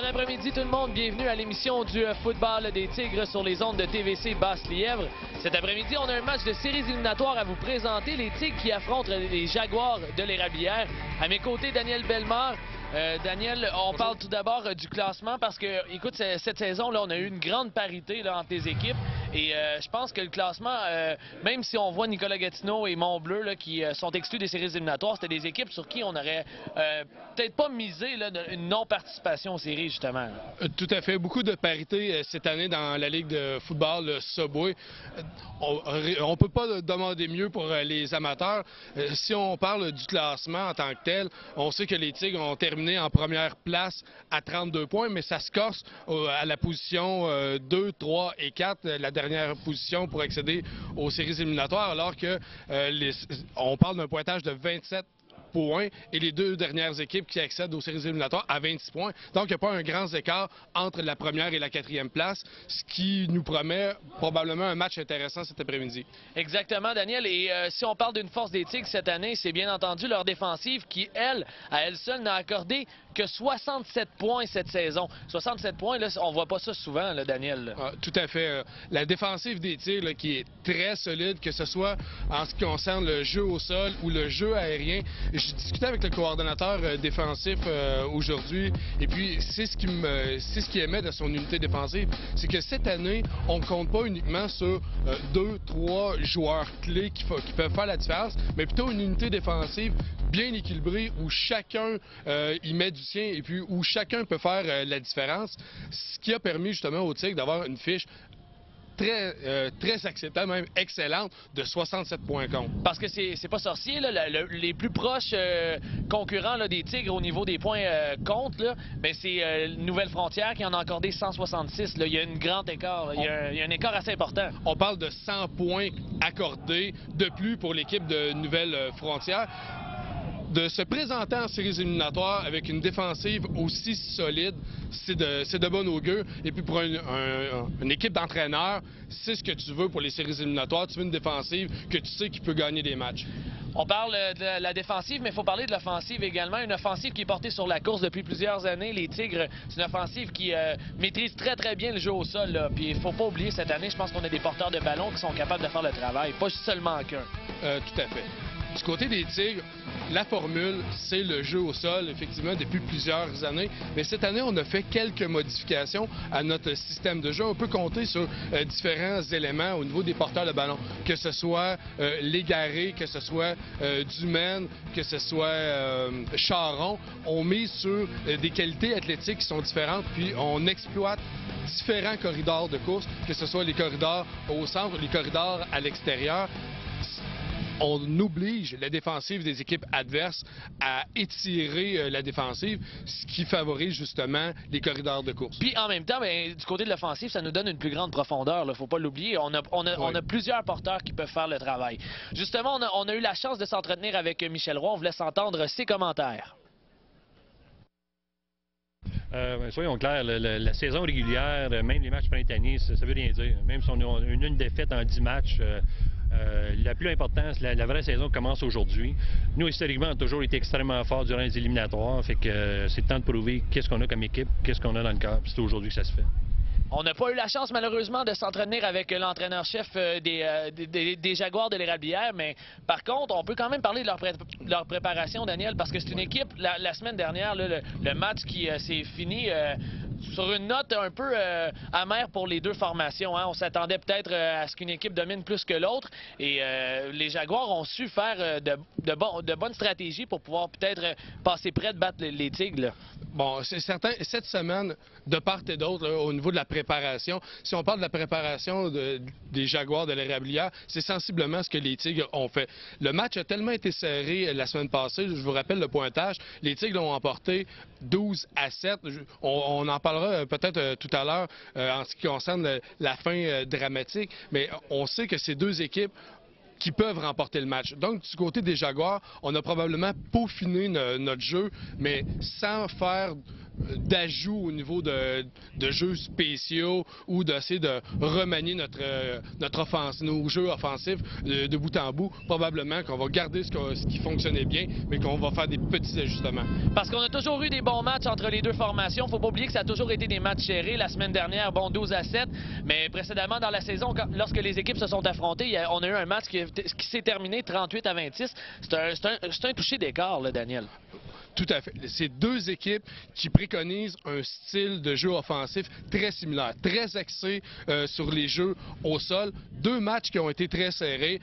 Bon après-midi tout le monde, bienvenue à l'émission du football des Tigres sur les ondes de TVC Basse-Lièvre. Cet après-midi, on a un match de séries éliminatoires à vous présenter. Les Tigres qui affrontent les Jaguars de l'Érablière. À mes côtés, Daniel Bellemare. Daniel, on parle tout d'abord du classement parce que, écoute, cette saison-là, on a eu une grande parité là, entre les équipes. Et je pense que le classement, même si on voit Nicolas Gatineau et Montbleu là, qui sont exclus des séries éliminatoires, c'était des équipes sur qui on aurait peut-être pas misé là, une non-participation aux séries, justement. Tout à fait. Beaucoup de parité cette année dans la Ligue de football, le Subway. On ne peut pas demander mieux pour les amateurs. Si on parle du classement en tant que tel, on sait que les Tigres ont terminé en première place à 32 points, mais ça se corse à la position 2, 3 et 4, la dernière position pour accéder aux séries éliminatoires, alors que on parle d'un pointage de 27 points et les deux dernières équipes qui accèdent aux séries éliminatoires à 26 points. Donc, il n'y a pas un grand écart entre la première et la quatrième place, ce qui nous promet probablement un match intéressant cet après-midi. Exactement, Daniel. Et si on parle d'une force des Tigres cette année, c'est bien entendu leur défensive qui, elle, à elle seule, n'a accordé que 67 points cette saison. 67 points, là, on voit pas ça souvent, là, Daniel. Ah, tout à fait. La défensive des Tigres là, qui est très solide, que ce soit en ce qui concerne le jeu au sol ou le jeu aérien. J'ai discuté avec le coordonnateur défensif aujourd'hui, et puis c'est ce qui émet de son unité défensive, c'est que cette année, on ne compte pas uniquement sur 2, 3 joueurs clés qui peuvent faire la différence, mais plutôt une unité défensive bien équilibrée où chacun y met du sien et puis où chacun peut faire la différence, ce qui a permis justement aux Tigres d'avoir une fiche très acceptable, même excellente, de 67 points contre. Parce que c'est pas sorcier, là, les plus proches concurrents là, des Tigres au niveau des points contre, ben c'est Nouvelle-Frontière qui en a accordé 166. Là. Il y a un grand écart. Il y a un écart assez important. On parle de 100 points accordés de plus pour l'équipe de Nouvelle-Frontière. De se présenter en séries éliminatoires avec une défensive aussi solide, c'est de bon augure. Et puis pour une équipe d'entraîneurs, c'est ce que tu veux pour les séries éliminatoires. Tu veux une défensive que tu sais qui peut gagner des matchs. On parle de la défensive, mais il faut parler de l'offensive également. Une offensive qui est portée sur la course depuis plusieurs années. Les Tigres, c'est une offensive qui maîtrise très bien le jeu au sol. Là. Puis il ne faut pas oublier, cette année, je pense qu'on a des porteurs de ballon qui sont capables de faire le travail, pas seulement qu'un. Tout à fait. Du côté des Tigres, la formule, c'est le jeu au sol, effectivement, depuis plusieurs années. Mais cette année, on a fait quelques modifications à notre système de jeu. On peut compter sur différents éléments au niveau des porteurs de ballon, que ce soit Légaré, que ce soit Dumaine, que ce soit Charon. On mise sur des qualités athlétiques qui sont différentes, puis on exploite différents corridors de course, que ce soit les corridors au centre, les corridors à l'extérieur. On oblige la défensive des équipes adverses à étirer la défensive, ce qui favorise justement les corridors de course. Puis en même temps, bien, du côté de l'offensive, ça nous donne une plus grande profondeur. Il ne faut pas l'oublier. On a plusieurs porteurs qui peuvent faire le travail. Justement, on a eu la chance de s'entretenir avec Michel Roy. On vous laisse entendre ses commentaires. Soyons clairs, la saison régulière, même les matchs printaniers, ça veut rien dire. Même si on a une défaite en 10 matchs, la plus importante, la vraie saison commence aujourd'hui. Nous, historiquement, on a toujours été extrêmement forts durant les éliminatoires. Fait que c'est le temps de prouver qu'est-ce qu'on a comme équipe, qu'est-ce qu'on a dans le cœur. C'est aujourd'hui que ça se fait. On n'a pas eu la chance, malheureusement, de s'entretenir avec l'entraîneur-chef des Jaguars de l'Érablière, mais par contre, on peut quand même parler de leur préparation, Daniel, parce que c'est une équipe, la semaine dernière, là, le match qui s'est fini sur une note un peu amère pour les deux formations. Hein. On s'attendait peut-être à ce qu'une équipe domine plus que l'autre, et les Jaguars ont su faire de bonnes stratégies pour pouvoir peut-être passer près de battre les Tigres. Là. Bon, c'est certain, cette semaine, de part et d'autre, au niveau de la préparation, si on parle de la préparation des Jaguars de l'Érablière, c'est sensiblement ce que les Tigres ont fait. Le match a tellement été serré la semaine passée, je vous rappelle le pointage, les Tigres l'ont emporté 12-7. On en parlera peut-être tout à l'heure en ce qui concerne la fin dramatique, mais on sait que ces deux équipes qui peuvent remporter le match. Donc, du côté des Jaguars, on a probablement peaufiné notre jeu, mais sans faire d'ajouts au niveau de jeux spéciaux ou d'essayer de remanier nos jeux offensifs de bout en bout. Probablement qu'on va garder ce qui fonctionnait bien, mais qu'on va faire des petits ajustements. Parce qu'on a toujours eu des bons matchs entre les deux formations. Il ne faut pas oublier que ça a toujours été des matchs serrés. La semaine dernière, bon, 12-7. Mais précédemment, dans la saison, lorsque les équipes se sont affrontées, on a eu un match qui s'est terminé 38-26. C'est un touché d'écart, là, Daniel. Tout à fait. C'est deux équipes qui préconisent un style de jeu offensif très similaire, très axé sur les jeux au sol. Deux matchs qui ont été très serrés.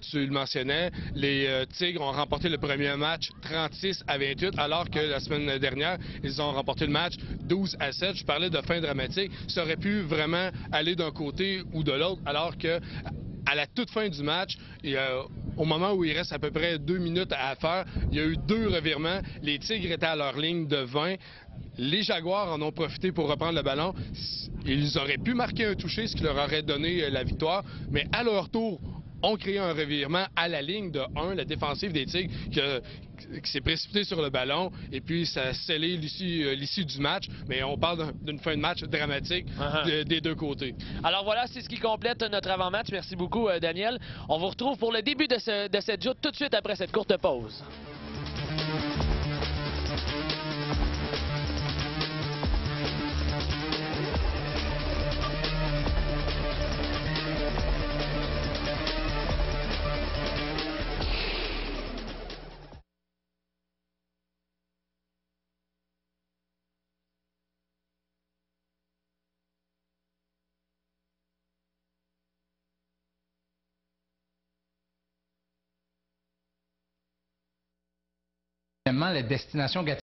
Tu le mentionnais, les Tigres ont remporté le premier match 36-28, alors que la semaine dernière, ils ont remporté le match 12-7. Je parlais de fin dramatique. Ça aurait pu vraiment aller d'un côté ou de l'autre, alors que à la toute fin du match, au moment où il reste à peu près 2 minutes à faire, il y a eu 2 revirements. Les Tigres étaient à leur ligne de 20. Les Jaguars en ont profité pour reprendre le ballon. Ils auraient pu marquer un touché, ce qui leur aurait donné la victoire. Mais à leur tour, ont créé un revirement à la ligne de 1, la défensive des Tigres, qui s'est précipitée sur le ballon, et puis ça a scellé l'issue du match. Mais on parle d'une fin de match dramatique des deux côtés. Alors voilà, c'est ce qui complète notre avant-match. Merci beaucoup, Daniel. On vous retrouve pour le début de cette joute tout de suite après cette courte pause. La destination Gatineau